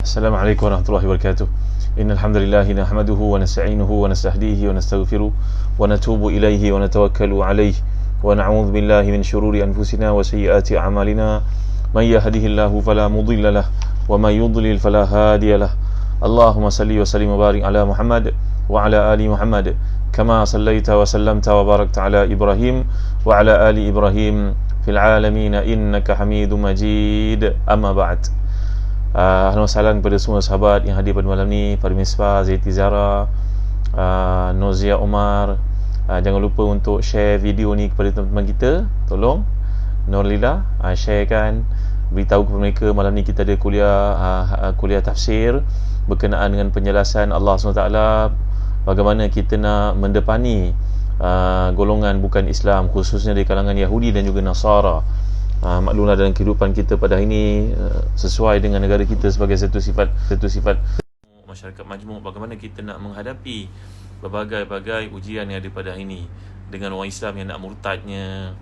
السلام عليكم ورحمة الله وبركاته. إن الحمد لله نحمده ونستعينه ونستهديه ونستغفره ونتوب إليه ونتوكل عليه ونعوذ بالله من شرور أنفسنا وسيئات أعمالنا. من يهده الله فلا مضل له ومن يضلل فلا هادي له. اللهم صل وسلم وبارك على محمد وعلى آل محمد كما صليت وسلمت وباركت على إبراهيم وعلى آل إبراهيم في العالمين إنك حميد مجيد. أما بعد. Ahlan wassalam kepada semua sahabat yang hadir pada malam ni, Pada Misbah, Zaiti Zara, Nozia Omar. Jangan lupa untuk share video ni kepada teman-teman kita. Tolong Nurlila sharekan, beritahu kepada mereka malam ni kita ada kuliah tafsir berkenaan dengan penjelasan Allah SWT, bagaimana kita nak mendepani golongan bukan Islam, khususnya di kalangan Yahudi dan juga Nasara. Maklumlah dalam kehidupan kita pada hari ini, sesuai dengan negara kita sebagai satu sifat masyarakat majmuk, bagaimana kita nak menghadapi berbagai-bagai ujian yang ada pada hari ini, dengan orang Islam yang nak murtadnya,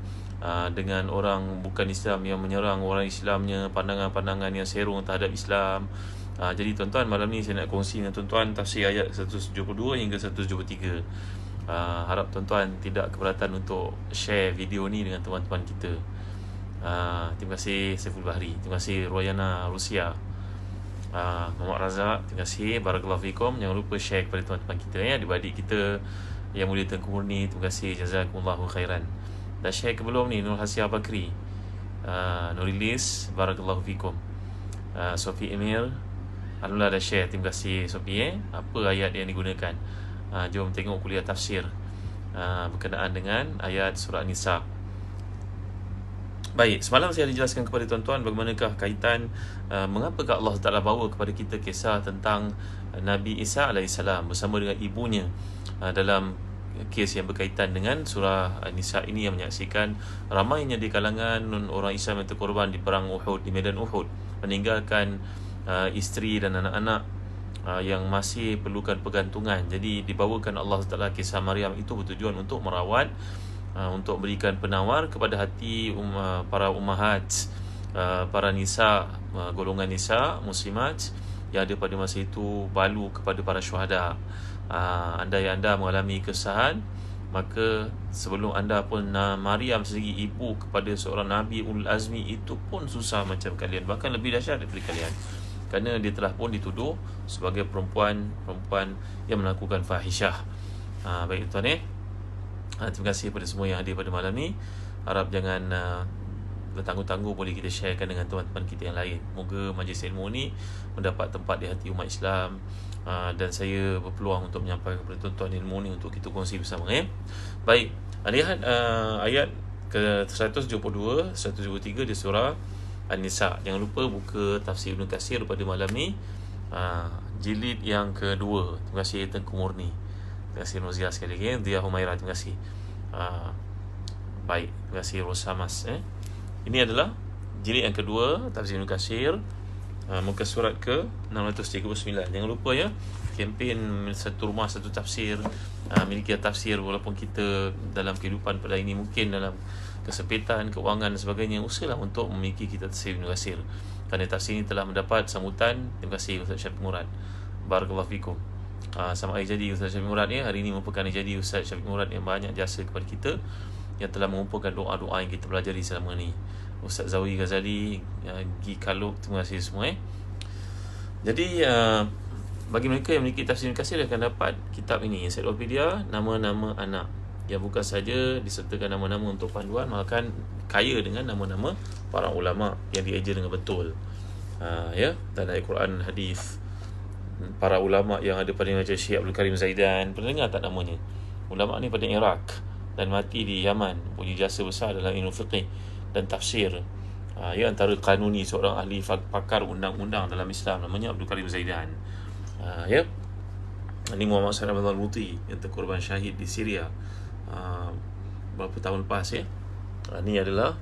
dengan orang bukan Islam yang menyerang orang Islamnya, pandangan-pandangan yang serong terhadap Islam. Jadi tuan-tuan, malam ni saya nak kongsi dengan tuan-tuan tafsir ayat 172 hingga 173. Harap tuan-tuan tidak keberatan untuk share video ni dengan teman-teman kita. Terima kasih Saiful Bahri, terima kasih Royana Rusia, Muhammad Razak, terima kasih, Barakallahu fikum. Jangan lupa share kepada teman-teman kita ya, adik-adik kita yang mulia Tengku Murni, terima kasih, jazakumullahu khairan. Dah share ke belum ni? Nur Hasia Bakri, Nurilis, Barakallahu fikum. Sofi Emir, alhamdulillah dah share, terima kasih Sofi. Apa ayat yang digunakan? Jom tengok kuliah tafsir berkenaan dengan ayat surah Nisa. Baik, semalam saya dijelaskan kepada tuan-tuan bagaimanakah kaitan mengapakah Allah Ta'ala bawa kepada kita kisah tentang Nabi Isa AS bersama dengan ibunya dalam kes yang berkaitan dengan surah Nisa ini, yang menyaksikan ramainya di kalangan orang Islam yang terkorban di perang Uhud, di medan Uhud, meninggalkan isteri dan anak-anak yang masih perlukan pergantungan. Jadi dibawakan Allah Ta'ala kisah Maryam itu bertujuan untuk merawat, untuk berikan penawar kepada hati para ummahat, para nisa, golongan nisa muslimat yang ada pada masa itu, balu kepada para syuhada. Andai anda mengalami kesahan, maka sebelum anda pun, Maryam sendiri ibu kepada seorang Nabi Ulul Azmi itu pun susah macam kalian, bahkan lebih dahsyat daripada kalian, kerana dia telah pun dituduh sebagai perempuan yang melakukan fahisyah. Baik tuan terima kasih kepada semua yang hadir pada malam ni. Harap jangan bertangguh-tangguh, boleh kita sharekan dengan teman-teman kita yang lain. Moga majlis ilmu ni mendapat tempat di hati umat Islam, dan saya berpeluang untuk menyampaikan kepada tuan-tuan ilmu ni untuk kita kongsi bersama Baik, lihat ayat ke 172, 173 di surah An-Nisa. Jangan lupa buka tafsir Ibn Katsir pada malam ni, jilid yang kedua. Terima kasih Tengku Murni, terima kasih Nuzia sekali lagi, Dia Humairah, terima kasih. Baik, terima kasih Rosamas. Ini adalah jilid yang kedua tafsir Ibn Katsir, muka surat ke 639. Jangan lupa ya, kempen satu rumah satu tafsir, miliki tafsir. Walaupun kita dalam kehidupan pada ini mungkin dalam kesempitan, keuangan dan sebagainya, usahalah untuk memiliki kitab tafsir Ibn Katsir, kerana tafsir ini telah mendapat sambutan. Terima kasih Ustaz Syafiq Murad, Barakallahu fikum. Sama air jadi Ustaz Syafiq Murad hari ini merupakan jadi Ustaz Syafiq Murad yang banyak jasa kepada kita, yang telah mengumpulkan doa-doa yang kita pelajari selama ni. Ustaz Zawi Ghazali, Gi Kaluk, terima kasih semua Jadi bagi mereka yang memiliki tafsir Ibn Katsir akan dapat kitab ini, ensiklopedia nama-nama anak, yang bukan saja disertakan nama-nama untuk panduan, melainkan kaya dengan nama-nama para ulama yang dieja dengan betul. Dan ayat Quran, hadis, para ulama yang ada pada macam Syekh Abdul Karim Zaidan. Pernah dengar tak namanya? Ulama ni pada Iraq dan mati di Yaman, punya jasa besar dalam ilmu fiqh dan tafsir. Antara kanuni, seorang ahli pakar undang-undang dalam Islam, namanya Abdul Karim Zaidan. Ini Muhammad Salam Al-Muti yang terkorban syahid di Syria berapa tahun lepas Ini adalah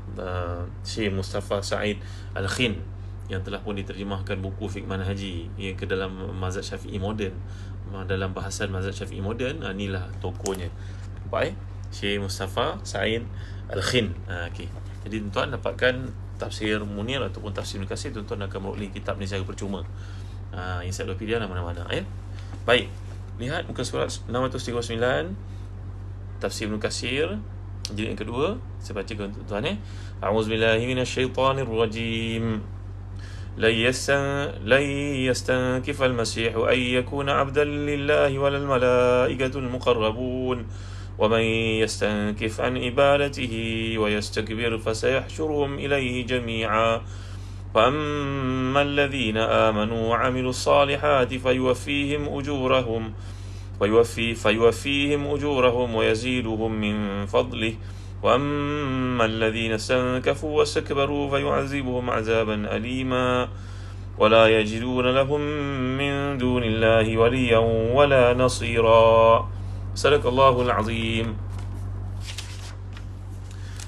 Syekh Mustafa Said Al-Khin, yang telah pun diterjemahkan buku Fiqh Manhaji yang ke dalam mazhab Syafi'i moden, dalam bahasan mazhab Syafi'i moden. Inilah tokohnya, nampak Syekh Mustafa Said Al-Khin. Jadi tuan-tuan dapatkan tafsir Munir ataupun tafsir Ibn Katsir, tuan-tuan akan meroleh kitab ni secara percuma. Ensiklopedia mana-mana ya. Baik, lihat muka surat 639 Tafsir Ibn Katsir jilid yang kedua. Saya bacakan untuk tuan A'udzubillahi minasyaitonirrajim. لن يستنكف المسيح أن يكون عبدا لله ولا الملائكة المقربون ومن يستنكف عن عبادته ويستكبر فسيحشرهم إليه جميعا فأما الذين آمنوا وعملوا الصالحات فيوفيهم أجورهم ويزيدهم من فضله وأما الذين استنكفوا واستكبروا فيعذبهم عذابا أليما ولا يجدون لهم من دون الله وليا ولا نصيرا. صدق الله العظيم.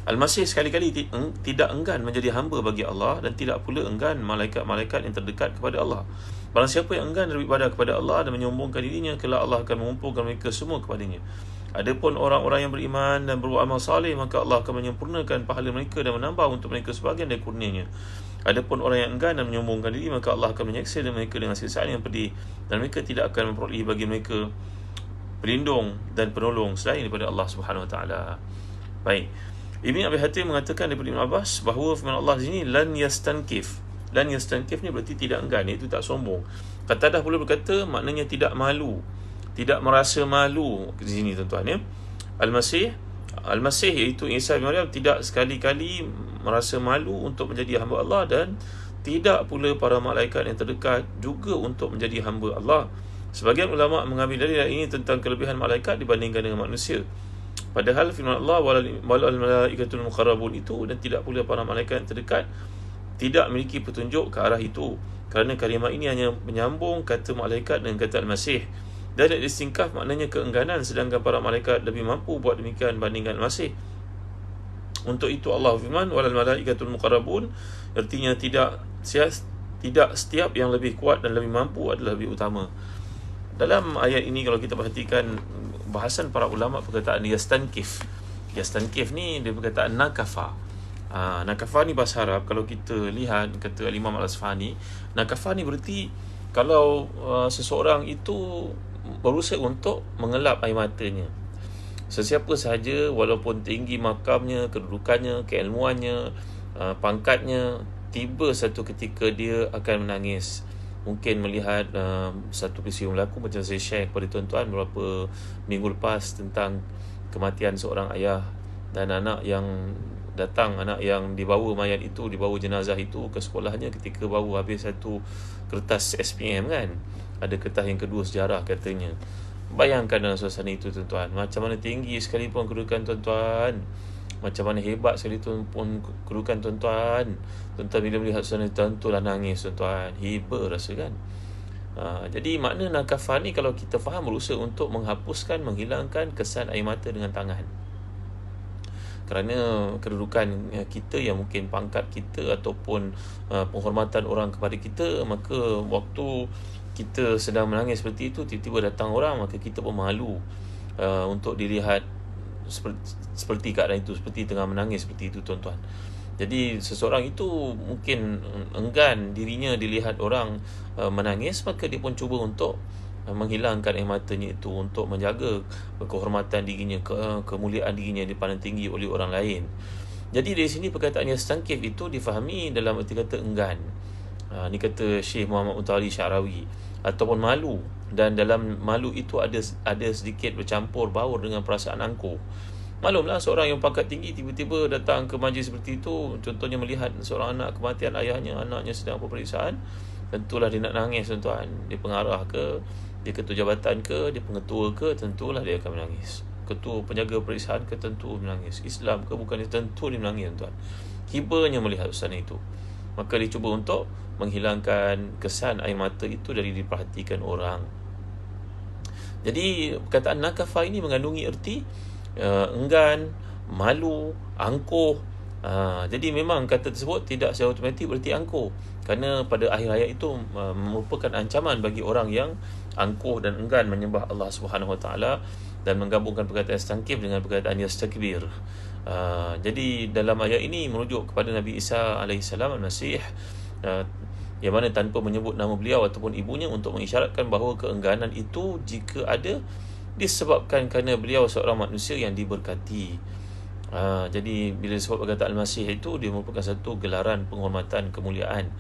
Al-Masih sekali-kali tidak enggan menjadi hamba bagi Allah dan tidak pula enggan malaikat-malaikat yang terdekat kepada Allah. Barang siapa yang enggan beribadah kepada Allah dan menyombongkan dirinya, kelak Allah akan mengumpulkan mereka semua kepadanya. Adapun orang-orang yang beriman dan beramal saleh, maka Allah akan menyempurnakan pahala mereka dan menambah untuk mereka sebahagian dari kurnianya. Adapun orang yang enggan dan menyombongkan diri, maka Allah akan menyeksa mereka dengan siksaan yang pedih, dan mereka tidak akan memperolehi bagi mereka pelindung dan penolong selain daripada Allah Subhanahu Wa Taala. Baik, Ibn Abi Hatim mengatakan daripada Ibn Abbas bahawa firman Allah di sini lan yastankif. Lan yastankif ni berarti tidak enggan, iaitu tak sombong. Qatadah pula berkata maknanya tidak malu, tidak merasa malu di sini tuan-tuan ya. Al-Masih iaitu Isa bin Maryam tidak sekali-kali merasa malu untuk menjadi hamba Allah, dan tidak pula para malaikat yang terdekat juga untuk menjadi hamba Allah. Sebagian ulama mengambil dalil ini tentang kelebihan malaikat dibandingkan dengan manusia. Padahal firman Allah walal malaikatul muqarrabun itu, dan tidak pula para malaikat yang terdekat, tidak memiliki petunjuk ke arah itu, kerana kalimah ini hanya menyambung kata malaikat dengan kata Al-Masih. Dan istingkaf maknanya keengganan, sedangkan para malaikat lebih mampu buat demikian bandingkan Al-Masih. Untuk itu Allah firman walal malaikatul muqarrabun, artinya tidak setiap yang lebih kuat dan lebih mampu adalah lebih utama. Dalam ayat ini kalau kita perhatikan bahasan para ulama, perkataan yastankif ni dia perkataan nakafa. Nakafa ni bahasa Arab, kalau kita lihat kata Imam Al-Asfahani, nakafa ni berarti kalau seseorang itu berusaha untuk mengelap air matanya. Sesiapa sahaja, walaupun tinggi makamnya, kedudukannya, keilmuannya, pangkatnya, tiba satu ketika dia akan menangis. Mungkin melihat satu peristiwa berlaku, macam saya share kepada tuan-tuan beberapa minggu lepas tentang kematian seorang ayah dan anak yang datang, anak yang dibawa mayat itu, dibawa jenazah itu ke sekolahnya ketika baru habis satu kertas SPM kan. Ada kertas yang kedua sejarah katanya. Bayangkan dalam suasana itu tuan-tuan, macam mana tinggi sekalipun kedudukan tuan-tuan, macam mana hebat sekalipun kedudukan tuan-tuan, bila melihat suasana tentulah nangis tuan-tuan, hiba rasa kan. Jadi makna nakafah ni kalau kita faham, berusaha untuk menghapuskan, menghilangkan kesan air mata dengan tangan. Kerana kedudukan kita yang mungkin pangkat kita ataupun penghormatan orang kepada kita, maka waktu kita sedang menangis seperti itu, tiba-tiba datang orang, maka kita pun malu untuk dilihat seperti keadaan itu, seperti tengah menangis seperti itu tuan-tuan. Jadi seseorang itu mungkin enggan dirinya dilihat orang menangis, maka dia pun cuba untuk menghilangkan air matanya itu, untuk menjaga kehormatan dirinya, kemuliaan dirinya dipandang tinggi oleh orang lain. Jadi dari sini perkataan yastankif itu difahami dalam erti kata enggan. Ni kata Syekh Muhammad Utari Syarawi, ataupun malu. Dan dalam malu itu ada sedikit bercampur baur dengan perasaan angkuh. Maklumlah seorang yang pangkat tinggi tiba-tiba datang ke majlis seperti itu, contohnya melihat seorang anak kematian ayahnya, anaknya sedang peperiksaan, tentulah dia nak nangis tuan-tuan. Dia pengarah ke, dia ketua jabatan ke, dia pengetua ke, tentulah dia akan menangis. Ketua penjaga peperiksaan ke, tentu menangis. Islam ke, bukan, tentu dia menangis tuan-tuan. Hibanya melihat suasana itu, maka dia cuba untuk menghilangkan kesan air mata itu dari diperhatikan orang. Jadi perkataan nakafah ini mengandungi erti enggan, malu, angkuh. Jadi memang kata tersebut tidak secara automatik berarti angkuh, kerana pada akhir ayat itu merupakan ancaman bagi orang yang angkuh dan enggan menyembah Allah Subhanahu Wa Taala, dan menggabungkan perkataan yastankif dengan perkataan yastakbir. Jadi dalam ayat ini merujuk kepada Nabi Isa alaihissalam Al-Masih, yang mana tanpa menyebut nama beliau ataupun ibunya, untuk mengisyaratkan bahawa keengganan itu jika ada disebabkan kerana beliau seorang manusia yang diberkati. Jadi bila disebut perkataan Al-Masih itu, dia merupakan satu gelaran penghormatan, kemuliaan.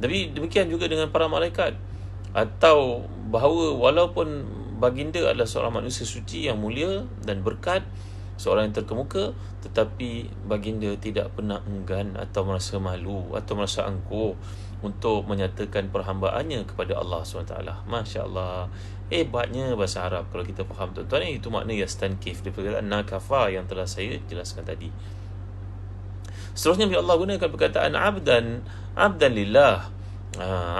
Tapi demikian juga dengan para malaikat, atau bahawa walaupun baginda adalah seorang manusia suci yang mulia dan berkat, seorang yang terkemuka, tetapi baginda tidak pernah enggan atau merasa malu atau merasa angkuh untuk menyatakan perhambaannya kepada Allah SWT. Masya Allah, hebatnya bahasa Arab kalau kita faham tuan-tuan. Itu makna yastankif daripada perkataan nakafa yang telah saya jelaskan tadi. Seterusnya bila Allah gunakan perkataan abdan lillah.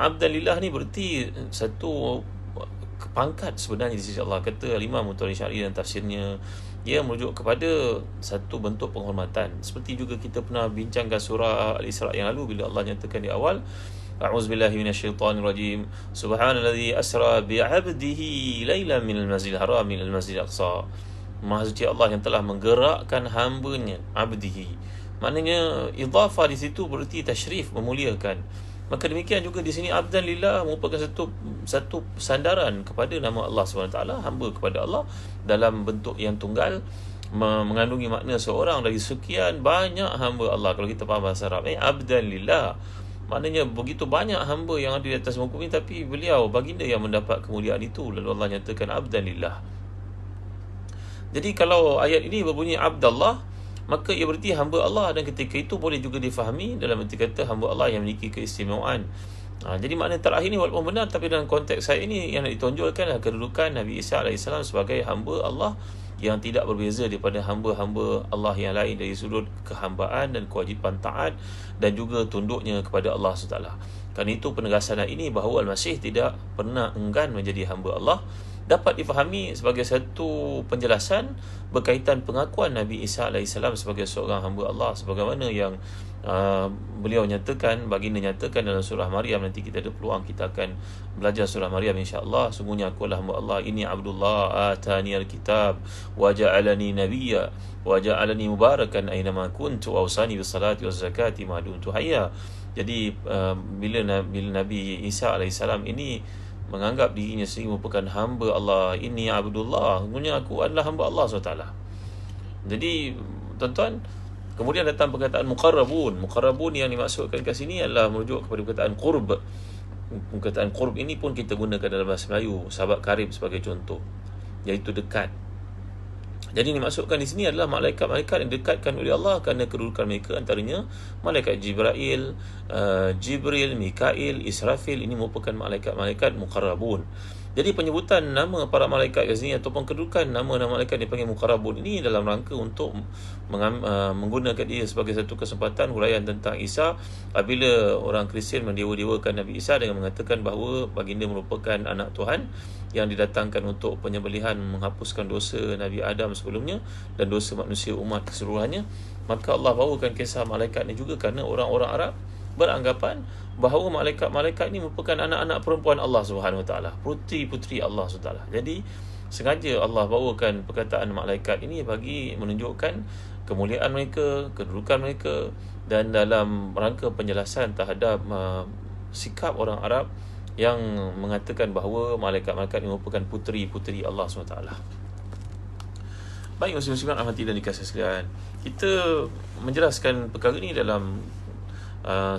Abdan lillah ni berarti satu pangkat sebenarnya di sisi Allah. Kata Imam Mutawalli Syari dan tafsirnya, ia merujuk kepada satu bentuk penghormatan. Seperti juga kita pernah bincangkan surah Al-Isra yang lalu, bila Allah nyatakan di awal, a'udzubillahi minasyaitanirrajim, subhanallazi asra bi'abdihi lailan minal masjidil haram minal masjidil aqsa. Maha suci Allah yang telah menggerakkan hambanya, abdihi. Maknanya idhafah di situ berarti tasyrif, memuliakan. Maka demikian juga di sini abdan lillah merupakan satu sandaran kepada nama Allah SWT, hamba kepada Allah dalam bentuk yang tunggal, mengandungi makna seorang dari sekian banyak hamba Allah. Kalau kita faham bahasa Arab, abdan lillah maknanya begitu banyak hamba yang ada di atas muka bumi, tapi beliau baginda yang mendapat kemuliaan itu. Lalu Allah nyatakan abdan lillah. Jadi kalau ayat ini berbunyi Abdallah, maka ia berarti hamba Allah, dan ketika itu boleh juga difahami dalam arti kata hamba Allah yang memiliki keistimewaan. Jadi makna terakhir ini walaupun benar, tapi dalam konteks saya ini yang nak ditonjolkan adalah kedudukan Nabi Isa AS sebagai hamba Allah yang tidak berbeza daripada hamba-hamba Allah yang lain dari sudut kehambaan dan kewajipan taat dan juga tunduknya kepada Allah SWT. Kerana itu penegasan ini bahawa Al-Masih tidak pernah enggan menjadi hamba Allah dapat difahami sebagai satu penjelasan berkaitan pengakuan Nabi Isa AS sebagai seorang hamba Allah, sebagaimana yang beliau nyatakan, baginda nyatakan dalam surah Maryam. Nanti kita ada peluang, kita akan belajar surah Maryam insya-Allah. Sungguhnya aku adalah hamba Allah, ini Abdullah atani al-kitab wa ja'alani nabiyya wa ja'alani mubarakan aina ma kuntu wa awsani bis salati waz zakati ma dumtu hayya. Jadi bila Nabi Isa AS ini menganggap dirinya sendiri merupakan hamba Allah, ini Abdullah, sungguhnya aku adalah hamba Allah SWT. Jadi tuan-tuan, kemudian datang perkataan muqarrabun. Muqarrabun yang dimaksudkan kat sini adalah merujuk kepada perkataan qurb. Perkataan qurb ini pun kita gunakan dalam bahasa Melayu, sahabat karib sebagai contoh, iaitu dekat. Jadi dimaksudkan di sini adalah malaikat-malaikat yang dekatkan oleh Allah kerana kedudukan mereka, antaranya malaikat Jibril, Mikail, Israfil. Ini merupakan malaikat-malaikat muqarrabun. Jadi penyebutan nama para malaikat di sini ataupun kedudukan nama-nama malaikat dipanggil muqarrabun ini dalam rangka untuk menggunakan dia sebagai satu kesempatan huraian tentang Isa. Apabila orang Kristian mendewa-dewakan Nabi Isa dengan mengatakan bahawa baginda merupakan anak Tuhan yang didatangkan untuk penyembelihan, menghapuskan dosa Nabi Adam sebelumnya dan dosa manusia umat keseluruhannya, maka Allah bawakan kisah malaikat ini juga kerana orang-orang Arab beranggapan bahawa malaikat-malaikat ini merupakan anak-anak perempuan Allah Subhanahu Wa Taala, putri-putri Allah Subhanahu Wa Taala. Jadi sengaja Allah bawakan perkataan malaikat ini bagi menunjukkan kemuliaan mereka, kedudukan mereka, dan dalam rangka penjelasan terhadap sikap orang Arab yang mengatakan bahawa malaikat-malaikat ini merupakan putri-putri Allah SWT. Baik, muslim-muslimat rahmati dan dikasihi sekalian, kita menjelaskan perkara ini dalam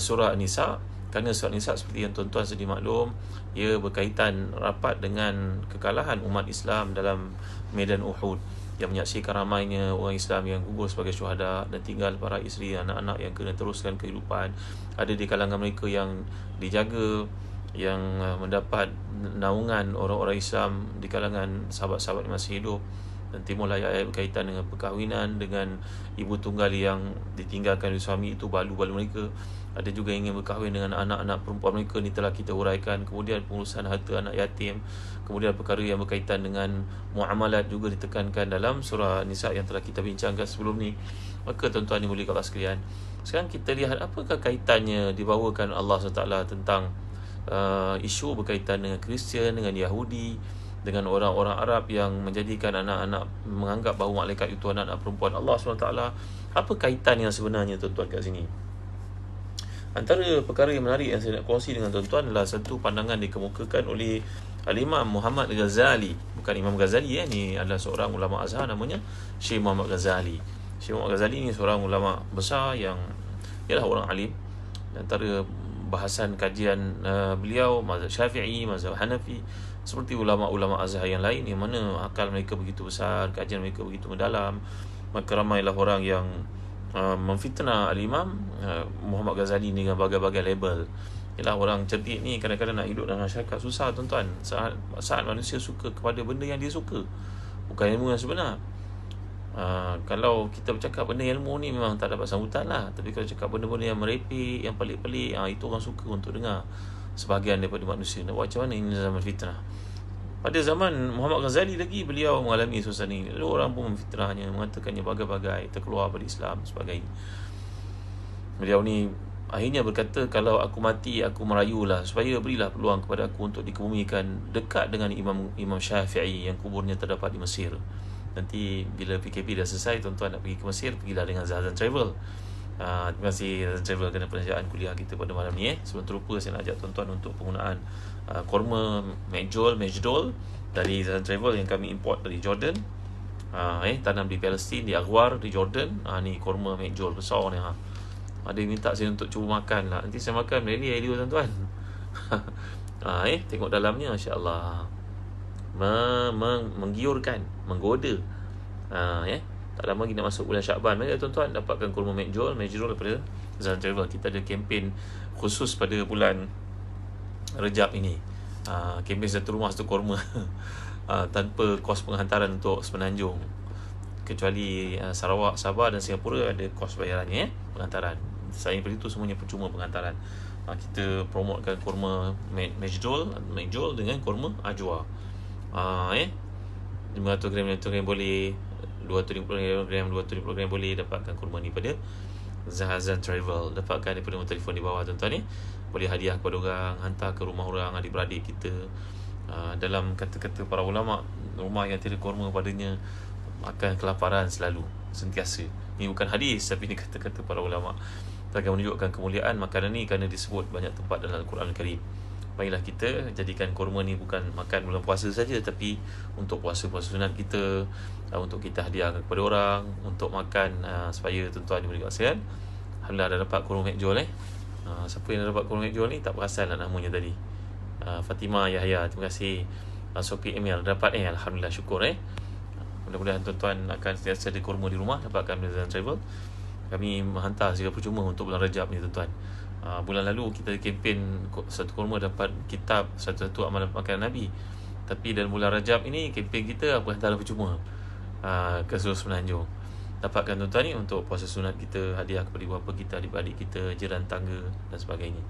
surah An-Nisa, kerana surah An-Nisa seperti yang tuan-tuan sedia maklum, ia berkaitan rapat dengan kekalahan umat Islam dalam medan Uhud, yang menyaksikan ramainya orang Islam yang gugur sebagai syuhada dan tinggal para isteri anak-anak yang kena teruskan kehidupan. Ada di kalangan mereka yang dijaga, yang mendapat naungan orang-orang Islam di kalangan sahabat-sahabat yang masih hidup. Dan timbullah ayat berkaitan dengan perkahwinan dengan ibu tunggal yang ditinggalkan oleh suami, itu balu-balu mereka. Ada juga yang ingin berkahwin dengan anak-anak perempuan mereka, ni telah kita huraikan. Kemudian pengurusan harta anak yatim, kemudian perkara yang berkaitan dengan muamalat juga ditekankan dalam surah Nisa yang telah kita bincangkan sebelum ni. Maka tuan-tuan ni boleh kalau sekalian, sekarang kita lihat apakah kaitannya dibawakan Allah SWT tentang isu berkaitan dengan Kristian, dengan Yahudi, dengan orang-orang Arab yang menjadikan anak-anak, menganggap bahawa malaikat itu anak-anak perempuan Allah SWT. Apa kaitan yang sebenarnya tuan-tuan kat sini? Antara perkara yang menarik yang saya nak kongsi dengan tuan-tuan adalah satu pandangan dikemukakan oleh Al-Imam Muhammad Ghazali. Bukan Imam Ghazali, ni adalah seorang ulama Azhar, namanya Syekh Muhammad Ghazali. Syekh Muhammad Ghazali ni seorang ulama besar yang ialah orang alim. Antara bahasan kajian beliau mazhab Syafi'i, mazhab Hanafi, seperti ulama-ulama Azhar yang lain yang mana akal mereka begitu besar, kajian mereka begitu mendalam. Maka ramailah orang yang memfitnah Al-Imam Muhammad Ghazali ni dengan berbagai-bagai label. Ialah orang cerdik ni kadang-kadang nak hidup dalam masyarakat susah tuan-tuan. Saat manusia suka kepada benda yang dia suka, bukan ilmu yang sebenar. Kalau kita bercakap benda ilmu ni memang tak dapat sambutan lah. Tapi kalau cakap benda-benda yang merepek, yang pelik-pelik, itu orang suka untuk dengar. Sebahagian daripada manusia nak buat macam mana, ini zaman fitnah. Pada zaman Muhammad Ghazali lagi, beliau mengalami suasana ini. Lalu orang pun memfitnahnya, mengatakannya bagai-bagai, terkeluar pada Islam sebagainya. Beliau ni akhirnya berkata, kalau aku mati, aku merayulah supaya berilah peluang kepada aku untuk dikebumikan dekat dengan Imam Syafi'i yang kuburnya terdapat di Mesir. Nanti bila PKP dah selesai, tuan-tuan nak pergi ke Mesir, pergilah dengan Zahazan Travel. Terima kasih Zahazan Travel kerana penyertaan kuliah kita pada malam ni. Sebelum terlupa, saya nak ajak tuan-tuan untuk penggunaan korma Majdol dari Zahazan Travel yang kami import dari Jordan. Tanam di Palestin, di Aghwar, di Jordan. Ni korma Majdol besar ni. Ada yang minta saya untuk cuba makan lah. Nanti saya makan dari idea tuan-tuan. Tengok dalamnya, Masya-Allah, menggiurkan, menggoda. Tak lama lagi nak masuk bulan Syakban. Mari tuan-tuan dapatkan kurma Majdol daripada Zahazan Travel. Kita ada kempen khusus pada bulan Rejab ini. Kempen satu rumah satu kurma. Tanpa kos penghantaran untuk Semenanjung. Kecuali Sarawak, Sabah dan Singapura ada kos bayarannya, penghantaran. Selain daripada itu semuanya percuma penghantaran. Kita promotekan kurma Majdol dengan kurma Ajwa. 500 gram boleh, 250 gram boleh. Dapatkan kurma ni pada Zahazan Travel. Dapatkan daripada nombor telefon di bawah tuan-tuan ni. Boleh hadiah kepada orang, hantar ke rumah orang, adik-beradik kita. Dalam kata-kata para ulama, rumah yang tiada kurma padanya akan kelaparan selalu, sentiasa. Ini bukan hadis, tapi ini kata-kata para ulama. Akan menunjukkan kemuliaan makanan ni kerana disebut banyak tempat dalam Al-Quran Al-Karim. Baiklah, kita jadikan kurma ni bukan makan bulan puasa saja, tapi untuk puasa-puasa sunat kita, untuk kita hadiahkan kepada orang, untuk makan, supaya tuan-tuan diberi kasihan. Alhamdulillah dah dapat kurma Majdol. Siapa yang dah dapat kurma Majdol ni tak perasan lah namanya tadi. Fatimah Yahya, terima kasih. Soki Emil dapat. Alhamdulillah, syukur. Mudah-mudahan tuan-tuan akan sentiasa ada kurma di rumah. Dapatkan dari Zahazan Travel. Kami menghantar secara percuma untuk bulan Rajab ni tuan-tuan. Bulan lalu kita kempen satu kurma dapat kitab satu-satu amalan makanan Nabi. Tapi dalam bulan Rajab ini, kempen kita hantaran percuma ke seluruh Semenanjung. Dapatkan tuan-tuan ni untuk puasa sunat kita, hadiah kepada ibu bapa kita, adik-adik kita, jiran tangga dan sebagainya.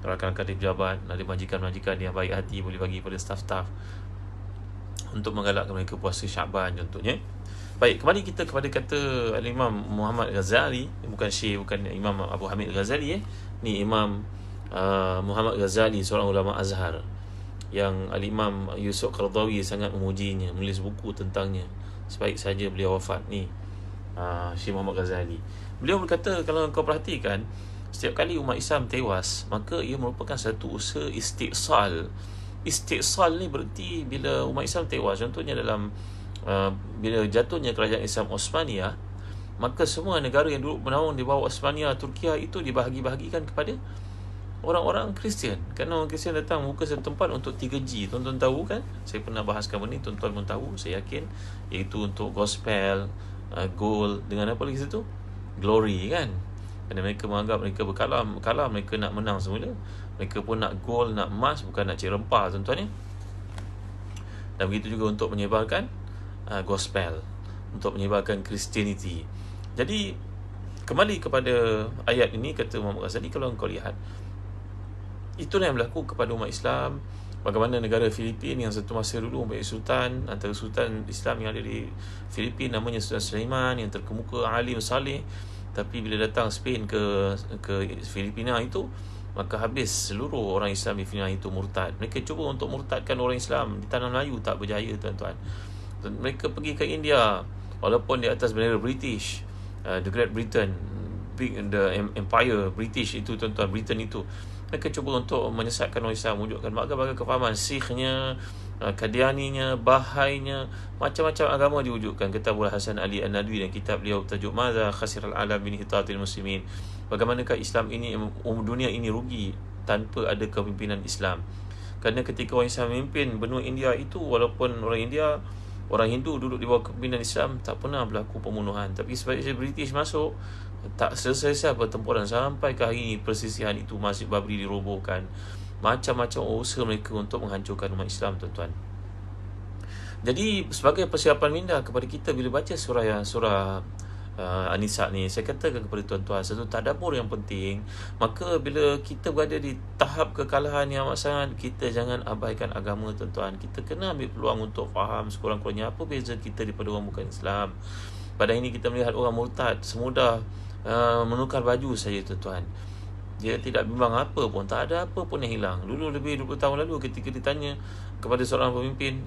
Rakan-rakan di pejabat, ada majikan-majikan yang baik hati, boleh bagi pada staff-staff untuk menggalakkan mereka puasa Syakban contohnya. Baik, kembali kita kepada kata Al-Imam Muhammad Ghazali. Bukan Syekh, bukan Imam Abu Hamid Ghazali. Ni Imam Muhammad Ghazali, seorang ulama Azhar yang Al-Imam Yusuf Qaradawi sangat memujinya, menulis buku tentangnya. Sebaik saja beliau wafat ni, Syekh Muhammad Ghazali. Beliau berkata, kalau kau perhatikan, setiap kali umat Islam tewas, maka ia merupakan satu usaha istisal. Istisal ni berarti bila umat Islam tewas. Contohnya dalam bila jatuhnya kerajaan Islam Osmaniyah, maka semua negara yang dulu menaung di bawah Osmaniyah, Turkiya itu dibahagi-bahagikan kepada orang-orang Kristian. Kerana orang Kristian datang muka satu tempat untuk 3G. Tuan-tuan tahu kan? Saya pernah bahaskan benda ni, tuan-tuan pun tahu, saya yakin. Iaitu untuk gospel, gold, dengan apa lagi situ? Glory kan? Kerana mereka menganggap mereka berkalah, mereka nak menang semula. Mereka pun nak gold, nak emas, bukan nak cik rempah tuan-tuan ya. Dan begitu juga untuk menyebarkan gospel, untuk menyebarkan Christianity. Jadi kembali kepada ayat ini, kata Muhammad Ghazali, kalau engkau lihat, itulah yang berlaku kepada umat Islam. Bagaimana negara Filipin yang satu masa dulu mempunyai sultan, antara sultan Islam yang ada di Filipin namanya Sultan Sulaiman, yang terkemuka, alim, saleh. Tapi bila datang Spain ke Filipina itu, maka habis seluruh orang Islam di Filipina itu murtad. Mereka cuba untuk murtadkan orang Islam di tanah Melayu, tak berjaya tuan-tuan. Mereka pergi ke India, walaupun di atas bendera British, the Great Britain, empire British itu, tuan-tuan, Britain itu, mereka cuba untuk menyesatkan orang Islam, wujudkan berbagai kefahaman. Sikhnya, Qadianinya, Bahainya, macam-macam agama diwujudkan. Kitabul Hasan Ali An-Nadwi dan kitab beliau tajuk Madza khasiral alam bin hitatil muslimin, bagaimanakah Islam ini, dunia ini rugi tanpa ada kepimpinan Islam. Kerana ketika orang Islam memimpin benua India itu, walaupun orang Hindu duduk di bawah kepimpinan Islam, tak pernah berlaku pembunuhan. Tapi sebab British masuk, tak selesai pertempuran sampai ke hari ini. Persisihan itu, Masjid Babri dirobohkan, macam-macam usaha mereka untuk menghancurkan umat Islam, tuan-tuan. Jadi sebagai persiapan minda kepada kita bila baca surah An-Nisa ni, saya katakan kepada tuan-tuan, satu tadabbur yang penting. Maka bila kita berada di tahap kekalahan yang amat sangat, kita jangan abaikan agama, tuan-tuan. Kita kena ambil peluang untuk faham sekurang-kurangnya apa beza kita daripada orang bukan Islam. Pada ini kita melihat orang murtad semudah menukar baju saja, tuan-tuan. Dia tidak bimbang apa pun, tak ada apa pun yang hilang. Dulu lebih 20 tahun lalu ketika ditanya kepada seorang pemimpin,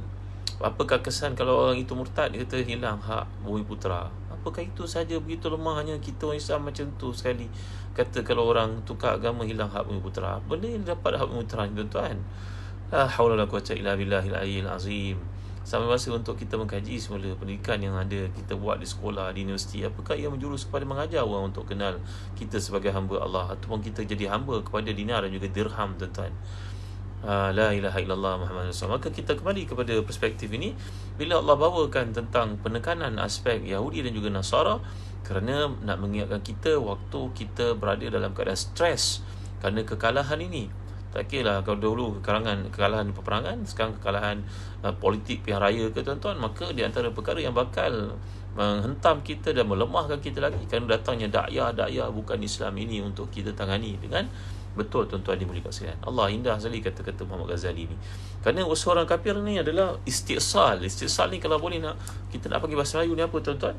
apakah kesan kalau orang itu murtad, dia kata hilang hak Bumiputera. Apakah itu saja, begitu lemahnya kita orang Islam macam tu sekali. Kata kalau orang tukar agama hilang hak Bumiputera. Benda yang dapat hak Bumiputera, tuan-tuan. La haula wala quwwata illa billahil aliyyil azim. Sampai masa untuk kita mengkaji semula pendidikan yang ada kita buat di sekolah, di universiti. Apakah ia menjurus kepada mengajar orang untuk kenal kita sebagai hamba Allah, ataupun kita jadi hamba kepada dinar dan juga dirham, tuan-tuan. La ilaha illallah Muhammad Rasulullah. Maka kita kembali kepada perspektif ini bila Allah bawakan tentang penekanan aspek Yahudi dan juga Nasara, kerana nak mengingatkan kita waktu kita berada dalam keadaan stres kerana kekalahan ini. Tak kira lah kalau dahulu kekalahan peperangan, sekarang kekalahan politik pilihan raya ke, tuan-tuan. Maka di antara perkara yang bakal menghentam kita dan melemahkan kita lagi kerana datangnya da'yah bukan Islam ini untuk kita tangani dengan betul, tuan-tuan dimuliakan sekalian. Allah indah sekali kata-kata Muhammad Ghazali ni. Kerana usaha orang kafir ni adalah istiqsal. Istiqsal ni kalau boleh kita nak pakai bahasa Melayu ni apa, tuan-tuan?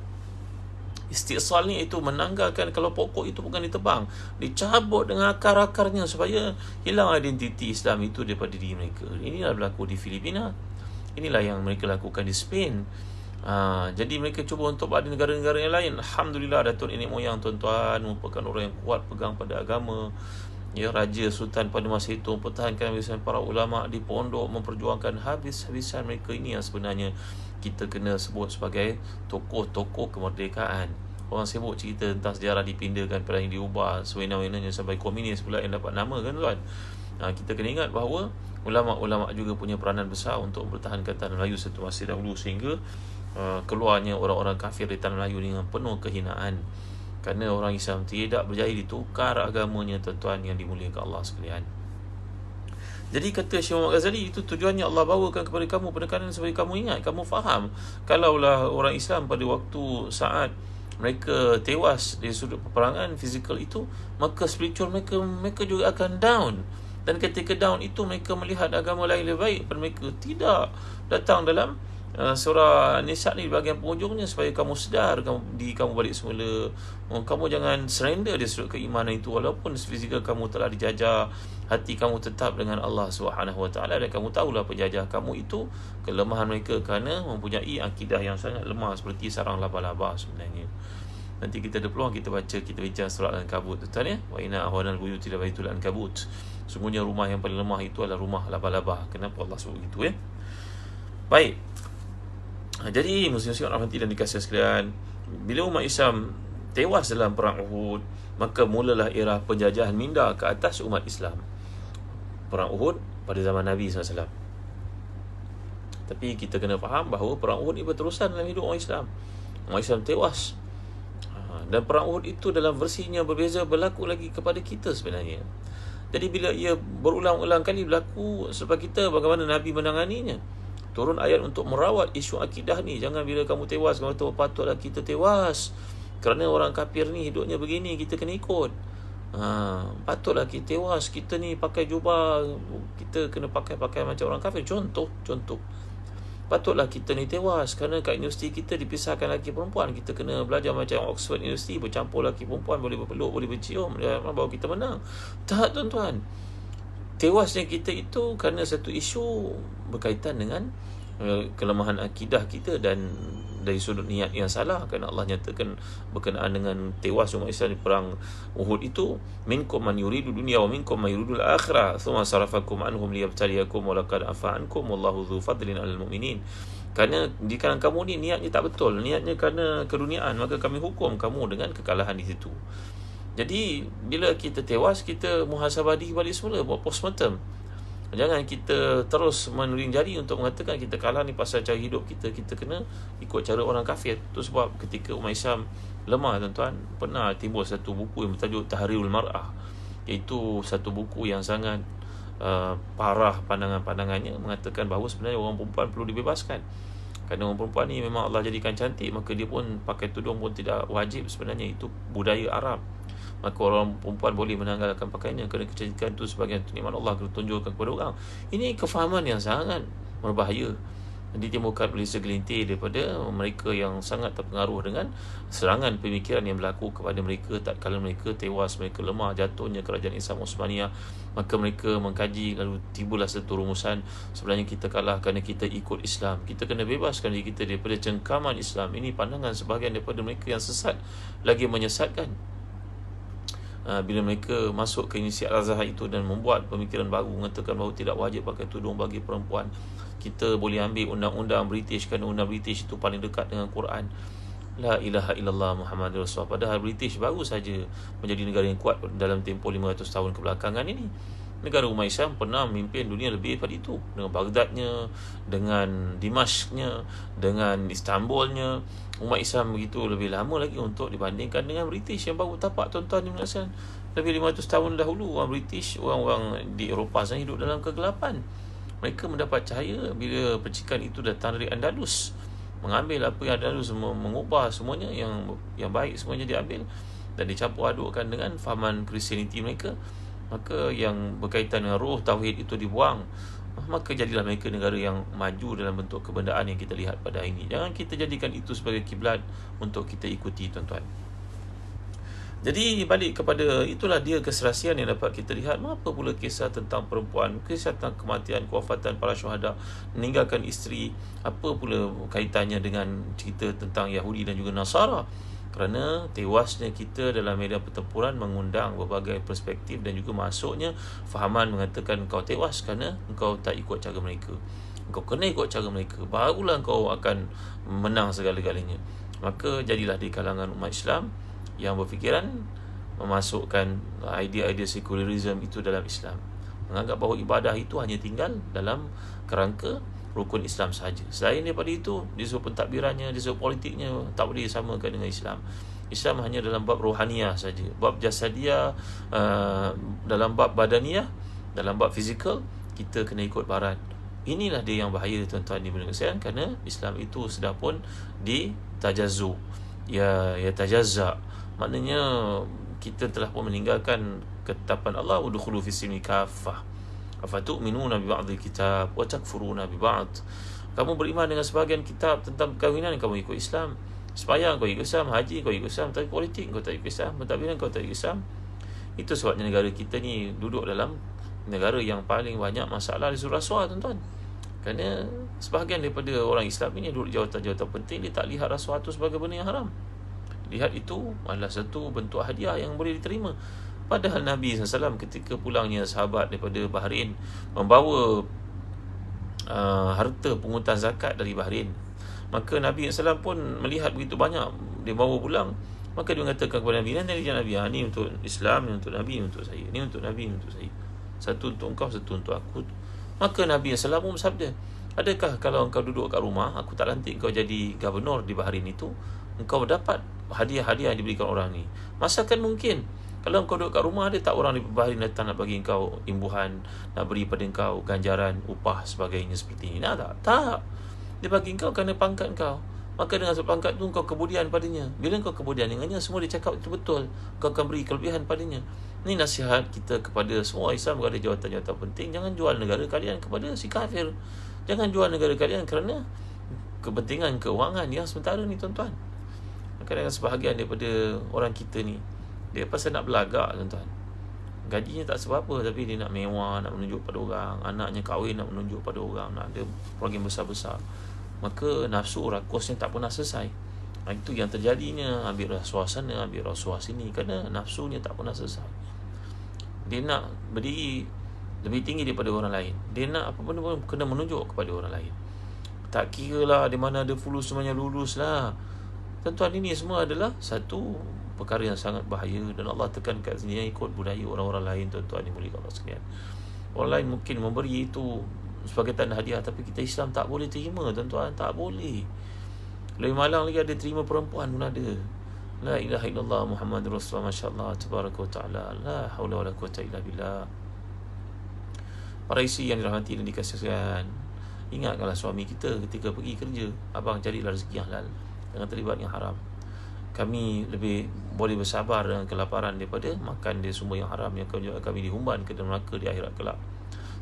Istiqsal ni itu menanggalkan kalau pokok itu bukan ditebang, dicabut dengan akar-akarnya supaya hilang identiti Islam itu daripada diri mereka. Inilah berlaku di Filipina. Inilah yang mereka lakukan di Spain. Jadi mereka cuba untuk ada negara-negara yang lain. Alhamdulillah, datuk nenek moyang, tuan-tuan, merupakan orang yang kuat pegang pada agama. Ya, Raja Sultan pada masa itu mempertahankan warisan para ulama di pondok, memperjuangkan habis-habisan mereka. Ini yang sebenarnya kita kena sebut sebagai tokoh-tokoh kemerdekaan. Orang sibuk cerita tentang sejarah dipindakan, perang yang diubah sewena-wenanya sampai komunis pula yang dapat nama, kan, tuan? Kita kena ingat bahawa ulama-ulama juga punya peranan besar untuk mempertahankan tanah Melayu satu masa dahulu, sehingga keluarnya orang-orang kafir di tanah Melayu dengan penuh kehinaan. Kerana orang Islam tidak berjaya ditukar agamanya, tuan-tuan yang dimuliakan Allah sekalian. Jadi kata Syekh Muhammad Ghazali, itu tujuannya Allah bawakan kepada kamu penekanan supaya kamu ingat, kamu faham. Kalaulah orang Islam pada waktu saat mereka tewas di sudut peperangan fizikal itu, maka spiritual mereka juga akan down. Dan ketika down itu mereka melihat agama lain lebih baik daripada mereka. Tidak. Datang dalam surah Nisa ni bahagian penghujungnya supaya kamu sedar, kamu balik semula. Kamu jangan surrender di sudut keimanan itu, walaupun fizikal kamu telah dijajah, hati kamu tetap dengan Allah SWT. Dan kamu tahulah penjajah kamu itu kelemahan mereka kerana mempunyai akidah yang sangat lemah seperti sarang laba-laba sebenarnya. Nanti kita ada peluang kita baca, kita bincang surah Al-Ankabut, tuan, ya. Wa inna ahwanal buyuti la baitul ankabut. Sungguhnya rumah yang paling lemah itu adalah rumah laba-laba. Kenapa Allah sebut begitu, ya? Baik. Jadi muslim-muslim rahmati dan dikasihi sekalian, bila umat Islam tewas dalam perang Uhud, maka mulalah era penjajahan minda ke atas umat Islam. Perang Uhud pada zaman Nabi SAW. Tapi kita kena faham bahawa perang Uhud ini berterusan dalam hidup orang Islam. Umat Islam tewas. Dan perang Uhud itu dalam versinya berbeza berlaku lagi kepada kita sebenarnya. Jadi bila ia berulang-ulang kali berlaku sebab kita, bagaimana Nabi menanganinya? Turun ayat untuk merawat isu akidah ni. Jangan bila kamu tewas, kamu tahu patutlah kita tewas kerana orang kafir ni hidupnya begini, kita kena ikut. Patutlah kita tewas, kita ni pakai jubah, kita kena pakai macam orang kafir. Contoh. Patutlah kita ni tewas kerana kat universiti kita dipisahkan lelaki perempuan. Kita kena belajar macam Oxford University, bercampur lelaki perempuan, boleh berpeluk, boleh bercium, baru kita menang. Tak, tuan-tuan. Tewasnya kita itu kerana satu isu berkaitan dengan kelemahan akidah kita dan dari sudut niat yang salah, kerana Allah nyatakan berkenaan dengan tewas umat Islam di perang Uhud itu, minkum man yuridu dunya wa minkum man yuridul akhirah thumma sarafakum anhum liyabtaliyakum wa laqad afa ankum wallahu dzu fadlin 'alal mu'minin. Kerana di kalangan kamu ni niatnya tak betul, niatnya kerana keduniaan, maka kami hukum kamu dengan kekalahan di situ. Jadi bila kita tewas, kita muhasabah diri balik semula, buat postmortem. Jangan kita terus menuling jari untuk mengatakan kita kalah ni pasal cara hidup kita kena ikut cara orang kafir. Itu sebab ketika umat Islam lemah, tuan-tuan, pernah timbul satu buku yang bertajuk Tahrirul Mar'ah, iaitu satu buku yang sangat parah pandangan-pandangannya, mengatakan bahawa sebenarnya orang perempuan perlu dibebaskan. Kerana orang perempuan ni memang Allah jadikan cantik, maka dia pun pakai tudung pun tidak wajib, sebenarnya itu budaya Arab. Maka orang perempuan boleh menanggalkan pakaiannya kerana kecantikan itu sebagian nikmat Allah tunjukkan kepada orang. Ini kefahaman yang sangat berbahaya, ditimbulkan oleh segelintir daripada mereka yang sangat terpengaruh dengan serangan pemikiran yang berlaku kepada mereka tak kala mereka tewas, mereka lemah, jatuhnya kerajaan Islam Osmaniyah. Maka mereka mengkaji, lalu timbullah satu rumusan, sebenarnya kita kalah kerana kita ikut Islam, kita kena bebaskan diri kita daripada cengkaman Islam. Ini pandangan sebahagian daripada mereka yang sesat lagi menyesatkan. Bila mereka masuk ke Inisiat Al-Azhar itu dan membuat pemikiran baru, mengatakan bahawa tidak wajib pakai tudung bagi perempuan, kita boleh ambil undang-undang British kerana undang British itu paling dekat dengan Quran. La ilaha illallah Muhammadur Rasulullah. Padahal British baru saja menjadi negara yang kuat dalam tempoh 500 tahun kebelakangan ini. Negara umat Islam pernah memimpin dunia lebih daripada itu, dengan Baghdadnya, dengan Dimashqnya, dengan Istanbulnya. Umat Islam begitu lebih lama lagi untuk dibandingkan dengan British yang baru tapak, tuan-tuan yang menyaksikan. Lebih 500 tahun dahulu, orang British, orang-orang di Eropah sana hidup dalam kegelapan. Mereka mendapat cahaya bila percikan itu datang dari Andalus, mengambil apa yang Andalus, mengubah semuanya, yang baik semuanya diambil dan dicampur adukkan dengan fahaman Kristianiti mereka. Maka yang berkaitan dengan roh tauhid itu dibuang, maka jadilah mereka negara yang maju dalam bentuk kebendaan yang kita lihat pada hari ini. Jangan kita jadikan itu sebagai kiblat untuk kita ikuti, tuan-tuan. Jadi balik kepada itulah dia keserasian yang dapat kita lihat. Apa pula kisah tentang perempuan, kisah tentang kematian, kewafatan para syuhada, meninggalkan isteri, apa pula kaitannya dengan cerita tentang Yahudi dan juga Nasara? Kerana tewasnya kita dalam medan pertempuran mengundang berbagai perspektif dan juga masuknya fahaman mengatakan engkau tewas kerana engkau tak ikut cara mereka. Engkau kena ikut cara mereka, barulah engkau akan menang segala-galanya. Maka jadilah di kalangan umat Islam yang berfikiran memasukkan idea-idea sekularisme itu dalam Islam, menganggap bahawa ibadah itu hanya tinggal dalam kerangka rukun Islam sahaja. Selain daripada itu, di sudut pentadbirannya, di sudut politiknya, tak boleh disamakan dengan Islam. Islam hanya dalam bab rohaniah saja, bab jasadiah, dalam bab badaniah, dalam bab fizikal kita kena ikut barat. Inilah dia yang bahaya, tuan-tuan di Malaysia, kerana Islam itu sudah pun ditajazzu, ya tajazza. Maknanya kita telah pun meninggalkan ketetapan Allah, udkhulu fis-silmi kaffah. Afatu'minuna bi ba'dil kitab wa takfuruna bi ba'd. Kamu beriman dengan sebahagian kitab tentang perkahwinan, kamu ikut Islam. Sembahyang kau ikut Islam, haji kau ikut Islam, tapi politik kau tak ikut Islam, pentadbiran kau tak ikut Islam. Itu sebabnya negara kita ni duduk dalam negara yang paling banyak masalah di sudut rasuah, tuan-tuan. Kerana sebahagian daripada orang Islam ini duduk jawatan-jawatan penting, dia tak lihat rasuah itu sebagai benda yang haram. Lihat itu adalah satu bentuk hadiah yang boleh diterima. Padahal Nabi SAW ketika pulangnya sahabat daripada Bahrain membawa harta pungutan zakat dari Bahrain, maka Nabi SAW pun melihat begitu banyak dia bawa pulang, maka dia mengatakan kepada Nabi, nanti Nabi, ini untuk Islam, ini untuk Nabi, ini untuk saya, ini untuk Nabi, ini untuk saya, satu untuk engkau, satu untuk aku. Maka Nabi SAW pun bersabda, adakah kalau engkau duduk kat rumah, aku tak lantik engkau jadi gubernur di Bahrain itu, engkau dapat hadiah-hadiah yang diberikan orang ni? Masakan mungkin kalau engkau duduk kat rumah, ada tak orang di Bahrain datang nak bagi engkau imbuhan, nak beri pada engkau ganjaran, upah sebagainya seperti ini? Nah, tak. Dia bagi engkau kerana pangkat engkau. Maka dengan sebab pangkat tu engkau kemudian padanya. Bila engkau kemudian dengannya, semua dia cakap itu betul, kau akan beri kelebihan padanya. Ini nasihat kita kepada semua Islam berada jawatan-jawatan penting. Jangan jual negara kalian kepada si kafir. Jangan jual negara kalian kerana kepentingan keuangan yang sementara ni, tuan-tuan. Kadang-kadang sebahagian daripada orang kita ni, dia pasal nak belagak, tuan-tuan. gajinya tak seberapa, tapi dia nak mewah, nak menunjuk pada orang, anaknya kahwin nak menunjuk pada orang, nak ada program besar-besar. Maka nafsu rakusnya tak pernah selesai. Itu yang terjadinya, ambil rasuah sana, ambil rasuah sini, kerana nafsunya tak pernah selesai. Dia nak berdiri lebih tinggi daripada orang lain, dia nak apa benda pun kena menunjuk kepada orang lain. Tak kira lah di mana ada fulus, semuanya lulus lah. Tuan-tuan, ini semua adalah satu perkara yang sangat bahaya, dan Allah tekan kat sini ikut budaya orang-orang lain. Tuan-tuan dimuliakan Allah sekalian, orang lain mungkin memberi itu sebagai tanda hadiah, tapi kita Islam tak boleh terima. Tuan-tuan, tak boleh. Lebih malang lagi, ada terima perempuan pun ada. La ilaha illallah Muhammad Rasulullah, masya-Allah, tabaraka wa ta'ala, la haula wala quwwata illa billah. Para isteri yang dirahmati dan dikasihan, ingatkanlah suami kita ketika pergi kerja, abang carilah rezeki yang halal, jangan terlibat yang haram. Kami lebih boleh bersabar dengan kelaparan daripada makan dia sumber yang haram yang kami dihumban ke dalam neraka di akhirat kelak.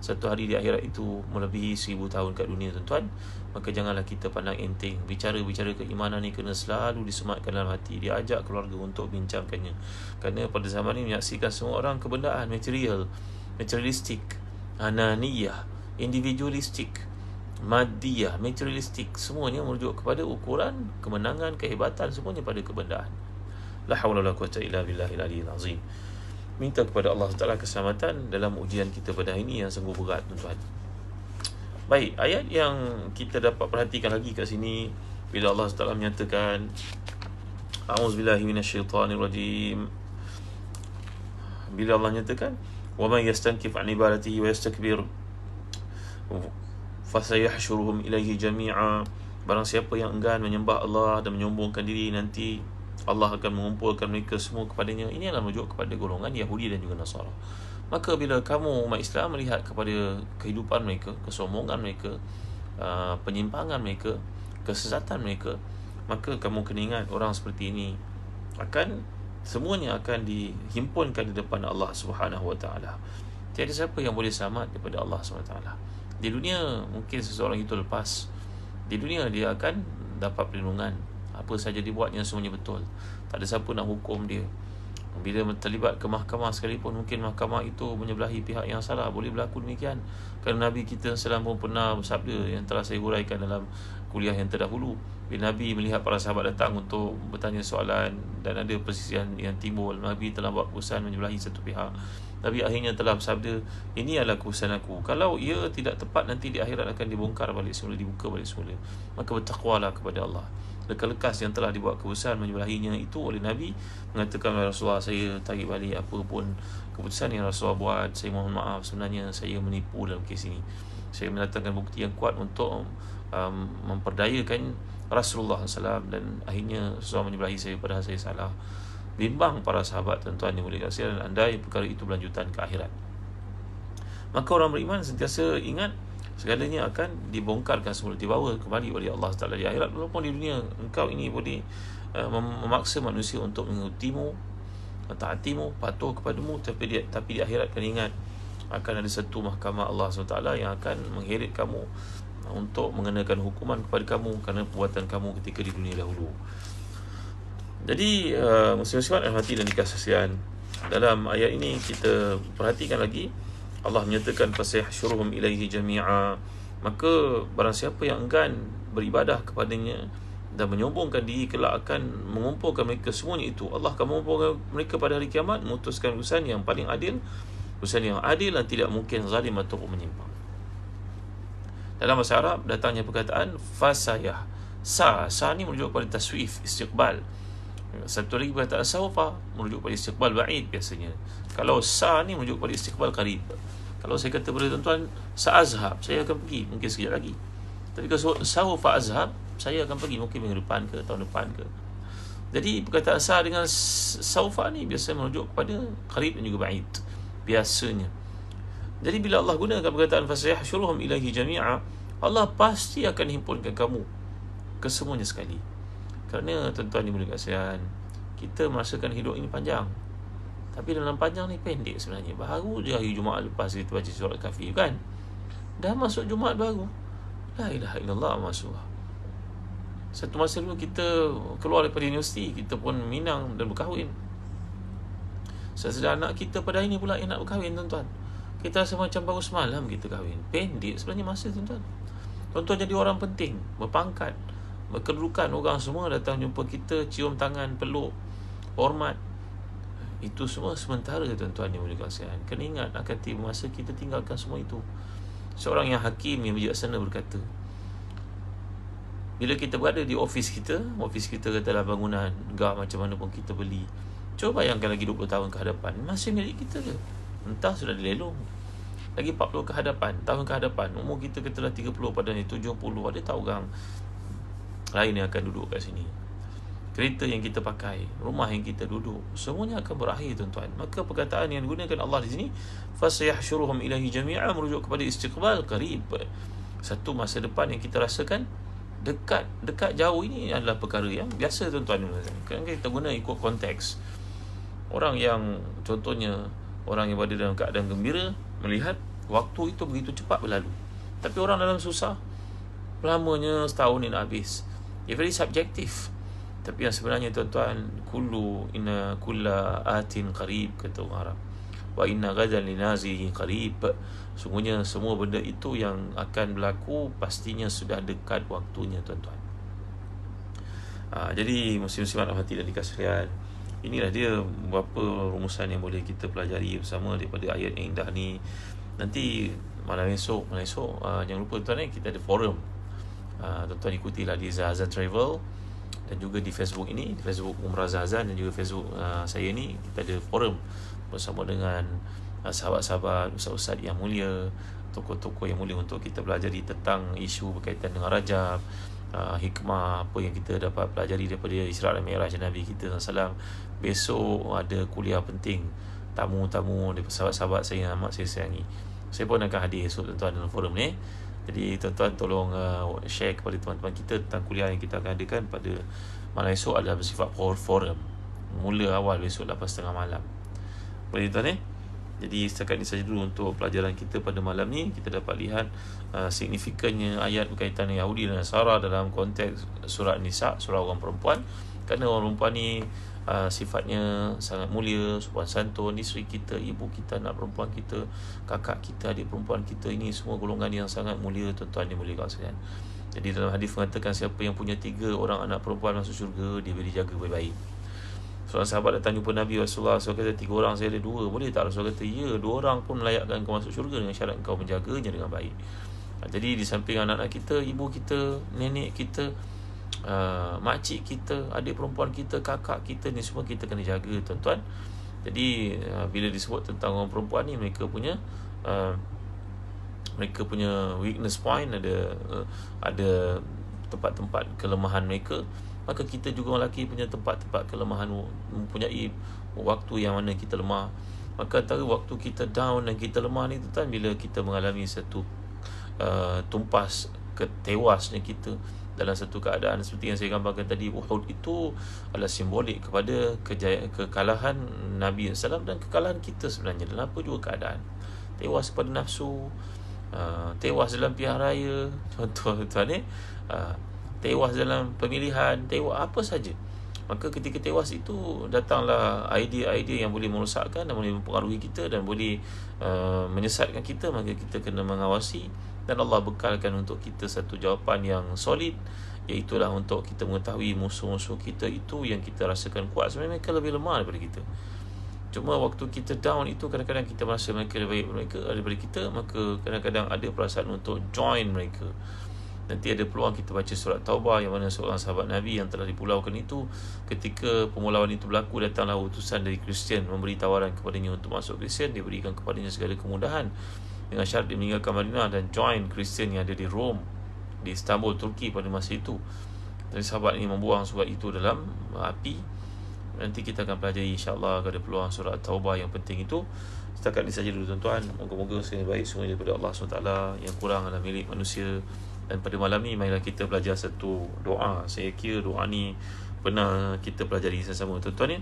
Satu hari di akhirat itu melebihi 1000 tahun kat dunia, tuan-tuan. Maka janganlah kita pandang enteng. Bicara-bicara keimanan ni kena selalu disematkan dalam hati, diajak keluarga untuk bincangkannya. Kerana pada zaman ini menyaksikan semua orang kebendaan, material, materialistik, ananiyah, individualistik, madiyah, materialistik, semuanya merujuk kepada ukuran kemenangan, kehebatan, semuanya pada kebendaan. La haula wala quwwata illa billahil aliyyil azim. Minta kepada Allah Taala keselamatan dalam ujian kita pada hari ini yang sungguh berat, tuan-tuan. Baik, ayat yang kita dapat perhatikan lagi kat sini, bila Allah Taala menyatakan, a'udzubillahi minasyaitanirrajim, bila Allah menyatakan, wa man yastankif 'an ibadatihi wa yastakbir fasayahsyuruhum ilaihi jami'a. Barang siapa yang enggan menyembah Allah dan menyombongkan diri, nanti Allah akan mengumpulkan mereka semua kepadanya. Ini adalah merujuk kepada golongan Yahudi dan juga Nasara. Maka bila kamu umat Islam melihat kepada kehidupan mereka, kesombongan mereka, penyimpangan mereka, kesesatan mereka, maka kamu kena ingat orang seperti ini akan semuanya akan dihimpunkan di depan Allah Subhanahu Wa Taala. Tiada siapa yang boleh selamat daripada Allah Subhanahu Wa Taala. Di dunia mungkin seseorang itu lepas, di dunia dia akan dapat perlindungan, apa saja dibuatnya semuanya betul, tak ada siapa nak hukum dia. Bila terlibat ke mahkamah sekalipun, mungkin mahkamah itu menyebelahi pihak yang salah, boleh berlaku demikian. Kerana Nabi kita SAW pun pernah bersabda, yang telah saya huraikan dalam kuliah yang terdahulu, bila Nabi melihat para sahabat datang untuk bertanya soalan dan ada persisian yang timbul, Nabi telah buat keputusan menyebelahi satu pihak. Nabi akhirnya telah bersabda, ini adalah keputusan aku, kalau ia tidak tepat, nanti di akhirat akan dibongkar balik semula, dibuka balik semula. Maka bertakwalah kepada Allah. Lekas yang telah dibuat keputusan menyebelahinya itu oleh Nabi, mengatakan, Rasulullah, saya tarik balik apa pun keputusan yang Rasulullah buat, saya mohon maaf, sebenarnya saya menipu dalam kes ini. Saya mendatangkan bukti yang kuat untuk memperdayakan Rasulullah SAW, dan akhirnya Rasulullah menyebelahi saya padahal saya salah. Bimbang para sahabat, tuan-tuan yang boleh kasih, dan andai perkara itu berlanjutan ke akhirat. Maka orang beriman sentiasa ingat segalanya akan dibongkarkan semula, dibawa kembali oleh Allah Ta'ala di akhirat. Walaupun di dunia engkau ini boleh memaksa manusia untuk mengikutimu, taatimu, patuh kepadamu, tapi di akhirat kena ingat akan ada satu mahkamah Allah SWT yang akan mengheret kamu untuk mengenakan hukuman kepada kamu kerana perbuatan kamu ketika di dunia dahulu. Jadi muslim-muslimat yang hati dan dikasihan, dalam ayat ini kita perhatikan lagi, Allah menyatakan fasayahsyuruhum ilaihi jami'a. Maka barang siapa yang enggan beribadah kepadanya dan menyombongkan diri, kelak akan mengumpulkan mereka semuanya itu. Allah akan mengumpulkan mereka pada hari kiamat, memutuskan urusan yang paling adil, urusan yang adil dan tidak mungkin zalim ataupun menyimpang. Dalam bahasa Arab datangnya perkataan fasayah. Sa ni merujuk pada taswif, istiqbal. Satu lagi perkataan sawfa merujuk pada istiqbal ba'id biasanya. Kalau sa ni merujuk pada istiqbal qarib. Kalau saya kata kepada tuan-tuan, sa'azhab, saya akan pergi mungkin sekejap lagi. Tapi kalau sawfa azhab, saya akan pergi mungkin minggu depan ke tahun depan ke. Jadi perkataan sa dengan sawfa ni biasanya merujuk kepada qarib dan juga ba'id biasanya. Jadi bila Allah gunakan perkataan fasayahsyuruhum ilaihi jami'a, Allah pasti akan himpunkan kamu kesemuanya sekali. Kerana tuan-tuan dimuliakan sekalian, kita merasakan hidup ini panjang, tapi dalam panjang ni pendek sebenarnya. Baru je hari Jumaat lepas kita baca surat Kahfi kan, dah masuk Jumaat baru. La ilaha illallah, masuk. Satu masa dulu kita keluar daripada universiti, kita pun minang dan berkahwin. Sesudah anak kita pada ini pula yang nak berkahwin, tuan-tuan. Kita rasa macam baru semalam kita kahwin. Pendek sebenarnya masa, tuan-tuan. Tuan-tuan jadi orang penting, berpangkat, berkedudukan, orang semua datang jumpa kita, cium tangan, peluk, hormat. Itu semua sementara, tuan-tuan yang boleh kasihan. Kena ingat akan tiba masa kita tinggalkan semua itu. Seorang yang hakim, yang bijaksana berkata, bila kita berada di office kita katalah bangunan gah macam mana pun kita beli, cuba bayangkan lagi 20 tahun ke hadapan, masih milik kita ke? Entah sudah dilelong. Lagi 40 tahun ke hadapan, umur kita katalah 30, padahal 70, ada tak orang lain yang akan duduk kat sini? Kereta yang kita pakai, rumah yang kita duduk, semuanya akan berakhir, tuan-tuan. Maka perkataan yang digunakan Allah di sini, fasayahsyuruhum ilahi jami'a, merujuk kepada istiqbal qarib, satu masa depan yang kita rasakan dekat jauh. Ini adalah perkara yang biasa, tuan-tuan. Kan kita guna ikut konteks. Orang yang contohnya orang yang berada dalam keadaan gembira melihat waktu itu begitu cepat berlalu, tapi orang dalam susah, lamanya setahun ni nak habis. It's very subjective. Tapi yang sebenarnya, tuan-tuan, inna kulla atin qarib, kata orang Arab, wa inna ghadan linazihi qarib. Sungguhnya semua benda itu yang akan berlaku pastinya sudah dekat waktunya, tuan-tuan. Jadi muslim-muslimat hati dan dikasihan, inilah dia beberapa rumusan yang boleh kita pelajari bersama daripada ayat yang indah ni. Nanti malam esok jangan lupa, tuan-tuan, kita ada forum. Tuan-tuan ikutilah di Zahazan Travel, dan juga di Facebook ini, di Facebook Umrah Zahazan, dan juga Facebook saya ni, kita ada forum bersama dengan sahabat-sahabat, ustaz-ustaz yang mulia, tokoh-tokoh yang mulia, untuk kita pelajari tentang isu berkaitan dengan Rajab, hikmah apa yang kita dapat pelajari daripada Isra' dan Mi'raj Nabi kita SAW. Besok ada kuliah penting, tamu-tamu daripada sahabat-sahabat saya yang amat saya sayangi. Saya pun akan hadir esok, tuan-tuan, dalam forum ni. Jadi tuan-tuan tolong share kepada teman-teman kita tentang kuliah yang kita akan adakan pada malam esok, adalah bersifat forum. Mula awal besok 8.30 malam. Boleh, tuan-tuan? Jadi setakat ini saja dulu untuk pelajaran kita pada malam ni. Kita dapat lihat signifikannya ayat berkaitan dengan Yahudi dan Nasara dalam konteks surat Nisa, surah orang perempuan. Kerana orang perempuan ni sifatnya sangat mulia, sopan santun. Isteri kita, ibu kita, anak perempuan kita, kakak kita, adik perempuan kita, ini semua golongan yang sangat mulia, tuan-tuan yang mulia sekalian. Jadi dalam hadis mengatakan, siapa yang punya 3 orang anak perempuan masuk syurga, dia boleh jaga baik-baik. Seorang sahabat datang jumpa Nabi Rasulullah SAW, kata, 3 orang, saya ada 2, boleh tak? Rasulullah kata, ya, 2 orang pun melayakkan kau masuk syurga dengan syarat kau menjaganya dengan baik. Jadi di samping anak-anak kita, ibu kita, nenek kita, makcik kita, adik perempuan kita, kakak kita, ni semua kita kena jaga, tuan-tuan. Jadi bila disebut tentang orang perempuan ni, mereka punya weakness point, ada tempat-tempat kelemahan mereka. Maka kita juga orang lelaki punya tempat-tempat kelemahan, mempunyai waktu yang mana kita lemah. Maka antara waktu kita down dan kita lemah ni, tuan-tuan, bila kita mengalami satu tumpas ketewasnya kita dalam satu keadaan seperti yang saya gambarkan tadi. Uhud itu adalah simbolik kepada kekalahan Nabi SAW dan kekalahan kita sebenarnya dalam apa juga keadaan. Tewas pada nafsu, tewas dalam pilihan raya, contoh-tuan, tewas dalam pemilihan, tewas apa saja. Maka ketika tewas itu, datanglah idea-idea yang boleh merosakkan dan boleh mempengaruhi kita dan boleh menyesatkan kita. Maka kita kena mengawasi, dan Allah bekalkan untuk kita satu jawapan yang solid, iaitulah untuk kita mengetahui musuh-musuh kita itu yang kita rasakan kuat, sebenarnya mereka lebih lemah daripada kita. Cuma waktu kita down itu, kadang-kadang kita merasa mereka lebih baik daripada kita, maka kadang-kadang ada perasaan untuk join mereka. Nanti ada peluang kita baca surat Taubah, yang mana seorang sahabat Nabi yang telah dipulaukan itu, ketika pemulauan itu berlaku, datanglah utusan dari Kristian memberi tawaran kepadanya untuk masuk Kristian. Dia berikan kepadanya segala kemudahan dengan syarat dia meninggalkan Madinah dan join Kristian yang ada di Rom, di Istanbul, Turki pada masa itu. Jadi sahabat ini membuang surat itu dalam api. Nanti kita akan pelajari, insya-Allah, ada peluang surat Taubah yang penting itu. Setakat ini saja dulu, tuan-tuan. Moga-moga segala baik semuanya daripada Allah SWT, yang kurang adalah milik manusia. Dan pada malam ni, marilah kita belajar satu doa. Saya kira doa ni pernah kita pelajari sama-sama, tuan-tuan, ya.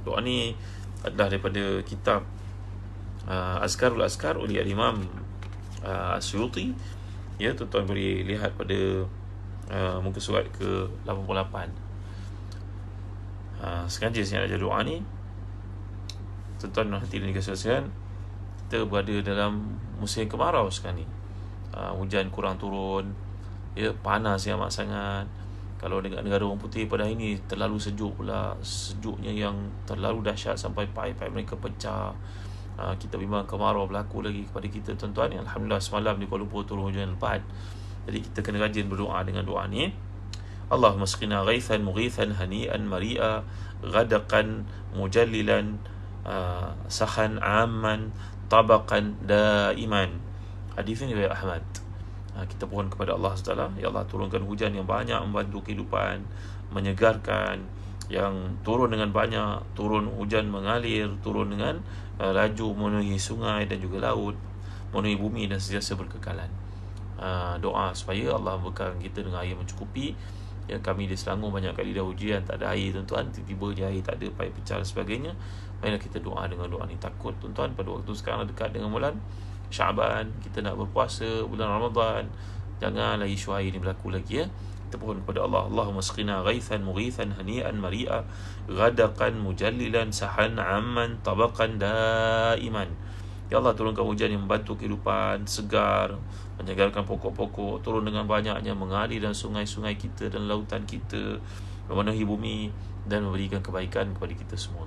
Doa ni adalah daripada kitab Azkarul Azkar oleh Imam As-Suyuti. Ya, tuan-tuan boleh lihat pada muka surat ke 88. Sengaja saya nak ajar doa ni tuan-tuan dan hadirin sekalian, kita berada dalam musim kemarau sekarang ni. Hujan kurang turun, panas yang amat sangat. Kalau dekat negara orang putih pada hari ni terlalu sejuk pula, sejuknya yang terlalu dahsyat sampai paip-paip mereka pecah. Kita bimbang kemarau berlaku lagi kepada kita, tuan-tuan. Alhamdulillah semalam di Kuala Lumpur turun hujan lebat. Jadi kita kena rajin berdoa dengan doa ni. Allahumma asqina ghaithan mughithan hani'an mari'a ghadaqan mujallilan sahan amman tabaqan daiman. Hadis ini riwayat Ahmad. Kita pohon kepada Allah SWT, ya Allah, turunkan hujan yang banyak membantu kehidupan, menyegarkan, yang turun dengan banyak, turun hujan mengalir, turun dengan laju memenuhi sungai dan juga laut, memenuhi bumi dan sentiasa berkekalan. Doa supaya Allah bekal kita dengan air mencukupi. Kami di Selangor banyak kali dah ujian, tak ada air, tuan-tuan. Tiba-tiba je air tak ada, paip pecah dan sebagainya. Marilah kita doa dengan doa ni. Takut, tuan-tuan, pada waktu sekarang dekat dengan bulan Syaban, kita nak berpuasa, bulan Ramadan, janganlah isu air ni berlaku lagi. Kita pohon kepada Allah, Allahumma asqina ghaithan mughithan hani'an mari'a ghadaqan mujallilan sahan amman tabaqan daiman. Ya Allah, turunkan hujan yang membantu kehidupan, segar, menyegarkan pokok-pokok, turun dengan banyaknya, mengalir dan sungai-sungai kita dan lautan kita, memenuhi bumi dan memberikan kebaikan kepada kita semua.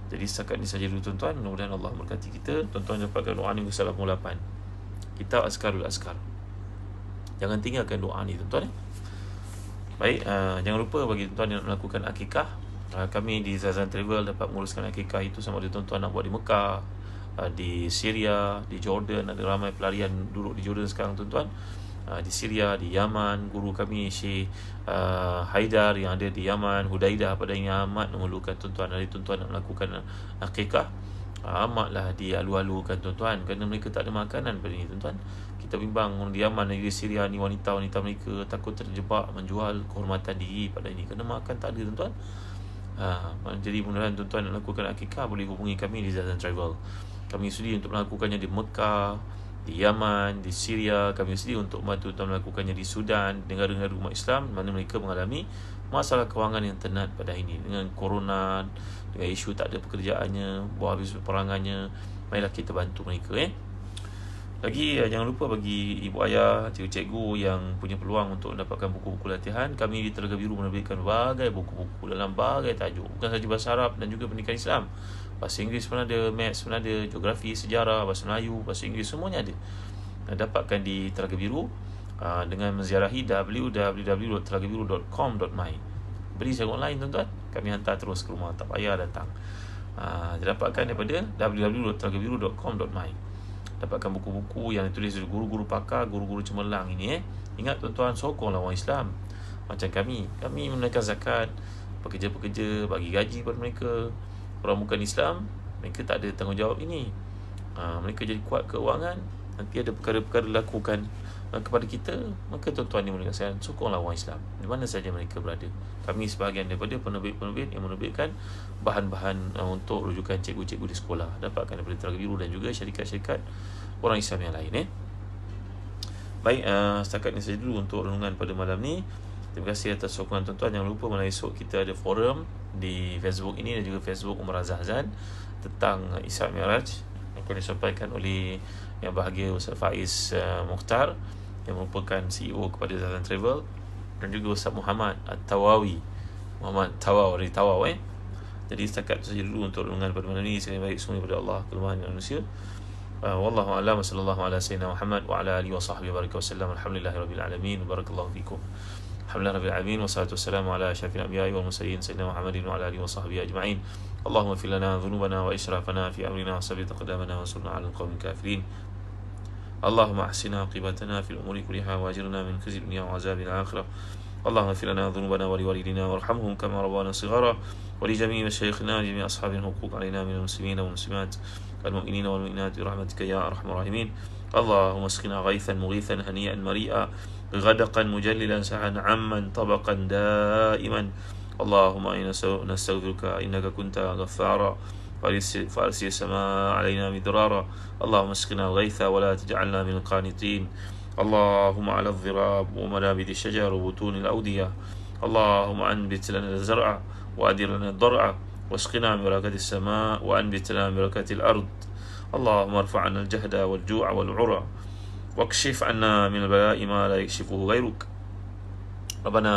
Jadi setakat ni saja dulu, tuan-tuan. Mudah-mudahan Allah memberkati kita. Tuan-tuan dapatkan doa ni Salam 8. Kitab Azkarul Azkar. Jangan tinggalkan doa ni, tuan-tuan. Baik, jangan lupa bagi tuan-tuan yang nak melakukan akikah, kami di Zazan Travel dapat menguruskan akikah itu sama ada tuan-tuan nak buat di Mekah, di Syria, di Jordan. Ada ramai pelarian duduk di Jordan sekarang, tuan-tuan. Di Syria, di Yaman, guru kami Syekh Haidar yang ada di Yaman, Hudaidah pada ini amat memerlukan tuan-tuan. Dari tuan-tuan nak melakukan akikah, amatlah dialu-alukan, tuan-tuan, kerana mereka tak ada makanan pada ini, tuan-tuan. Kita bimbang di Yaman dan di Syria ni, wanita-wanita mereka takut terjebak menjual kehormatan diri pada ini kerana makan tak ada, tuan-tuan. Jadi mudah-mudahan tuan-tuan nak lakukan akikah boleh hubungi kami di Zazan Travel. Kami sudi untuk melakukannya di Mekah, di Yaman, di Syria. Kami sudi untuk membantu tuan melakukannya di Sudan, negara-negara umat Islam mana mereka mengalami masalah kewangan yang tenat pada hari ini dengan corona, dengan isu tak ada pekerjaannya, buah habis peperangannya. Marilah kita bantu mereka. Lagi jangan lupa bagi ibu ayah, cikgu-cikgu yang punya peluang untuk mendapatkan buku-buku latihan, kami di Telaga Biru menerbitkan berbagai buku-buku dalam berbagai tajuk, bukan sahaja bahasa Arab dan juga pendidikan Islam. Bahasa Inggeris pun ada, Maths pun ada, Geografi, Sejarah, Bahasa Melayu, Bahasa Inggeris, semuanya ada. Dapatkan di Telaga Biru dengan menziarahi www.telagabiru.com.my. Beli secara online, tuan-tuan. Kami hantar terus ke rumah, tak payah datang. Dapatkan daripada www.telagabiru.com.my. Dapatkan buku-buku yang ditulis oleh guru-guru pakar, guru-guru cemerlang ini. Ingat, tuan-tuan, sokonglah orang Islam macam kami. Kami menunaikan zakat, pekerja-pekerja bagi gaji kepada mereka. Orang bukan Islam, mereka tak ada tanggungjawab ini. Mereka jadi kuat keuangan, nanti ada perkara-perkara dilakukan kepada kita, maka tuan-tuan yang mendengarkan, sokonglah orang Islam di mana saja mereka berada. Kami sebahagian daripada penerbit-penerbit yang menerbitkan bahan-bahan untuk rujukan cikgu-cikgu di sekolah, dapatkan daripada Telaga Biru dan juga syarikat-syarikat orang Islam yang lain. Baik, setakat ini saja dulu untuk renungan pada malam ni. Terima kasih atas sokongan tuan-tuan. Jangan lupa malam esok kita ada forum di Facebook ini dan juga Facebook Umrah Zahzan tentang Isra Mi'raj yang akan disampaikan oleh yang bahagia Ustaz Faiz Mukhtar yang merupakan CEO kepada Zahzan Travel, dan juga Ustaz Muhammad At-Tawawi, Muhammad Tawaw dari Tawaw. Jadi setakat saja dulu untuk renungan pada malam ini. Sekali baik semua daripada Allah, kelemahan manusia. Wallahu a'lam, sallallahu ala sayyidina Muhammad wa ala alihi wa sahbihi wa baraka wasallam. Alhamdulillahirabbil alamin, barakallahu fikum. Alhamdulillahirabbil alamin, wassalatu wassalamu ala asyrafil anbiya'i wal mursalin sayyidina Muhammadin wa ala alihi wa sahbihi ajma'in. Allahumma ighfir lana dhunubana wa israfana fi amrina wa sabbit aqdamana wa ansurna 'alal qawmil kafirin. Allahumma ahsina aqibatana fil umuri kulliha wa ajirna min khizyi dunya wa azabil akhirah. Allahumma ighfir lana dhunubana wa liwalidina warhamhum kama rabbana shighara wa li jami'i mashayikhina wa jami'i ashabina huquq 'alaina minal muslimina wal muslimat wal mu'minina wal mu'minat bi rahmatika ya arhamar rahimin. Allahumma asqina ghaithan mughithan hani'an mari'a ghadaqan mujallilan sahan 'amman tabaqan da'iman. Allahumma inna nastaghfiruka innaka kunta ghaffara فأرسل السماء علينا مدرارا. اللهم اسقنا الغيث ولا تجعلنا من القانطين. اللهم على الضراب ومنابت الشجر وبطون الأودية. اللهم أنبت لنا الزرع وأدر لنا الضرع واسقنا من بركات السماء وأنبتنا من بركات الأرض. اللهم ارفع عنا الجهد والجوع والعرى واكشف عنا من البلاء ما لا يكشفه غيرك. ربنا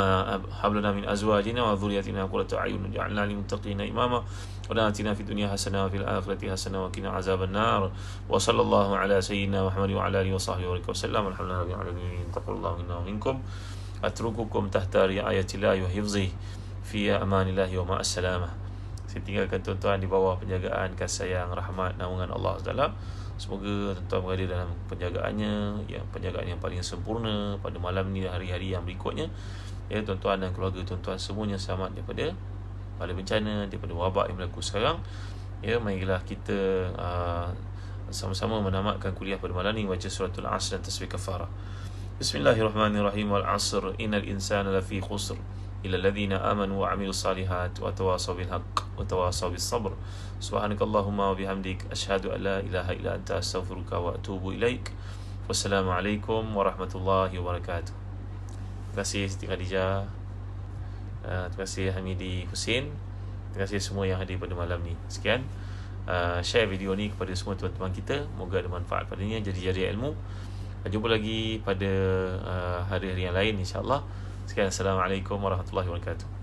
هب لنا من أزواجنا وذرياتنا قرة أعين واجعلنا للمتقين إماما. ربنا آتنا في الدنيا حسنة وفي الآخرة حسنة وقنا عذاب النار. وصلى الله على سيدنا محمد وعلى آله وصحبه وسلم. الحمد لله رب العالمين. تقبل الله منا ومنكم. أترككم تحت رعاية الله وحفظه في أمان الله ومع السلامة. Saya tinggalkan tuan-tuan di bawah penjagaan kasih sayang, rahmat, naungan Allah Taala. Semoga tuan-tuan berada dalam penjagaannya, yang penjagaan yang paling sempurna pada malam ni dan hari-hari yang berikutnya. Ya, tuan-tuan dan keluarga tuan-tuan semuanya selamat daripada bencana, daripada wabak yang berlaku sekarang. Ya, marilah kita sama-sama menamatkan kuliah pada malam ni, baca suratul Asr dan tasbih kafarah. Bismillahirrahmanirrahim. Wal 'asr innal insana lafi khusr illa alladhina amanu wa 'amilus salihat wa tawasaw bil haqq wa tawasaw bis sabr. Subhanakallahumma wa bihamdik asyhadu an la ilaha illa anta astaghfiruka wa atubu ilaik. Wassalamualaikum warahmatullahi wabarakatuh. Terima kasih Siti Khadijah. Terima kasih Hamidi Husin. Terima kasih semua yang hadir pada malam ni. Sekian. Share video ni kepada semua tuan-tuan kita. Moga ada manfaat padanya, jadi ilmu. Jumpa lagi pada hari-hari yang lain insya-Allah. Sekian, Assalamualaikum warahmatullahi wabarakatuh.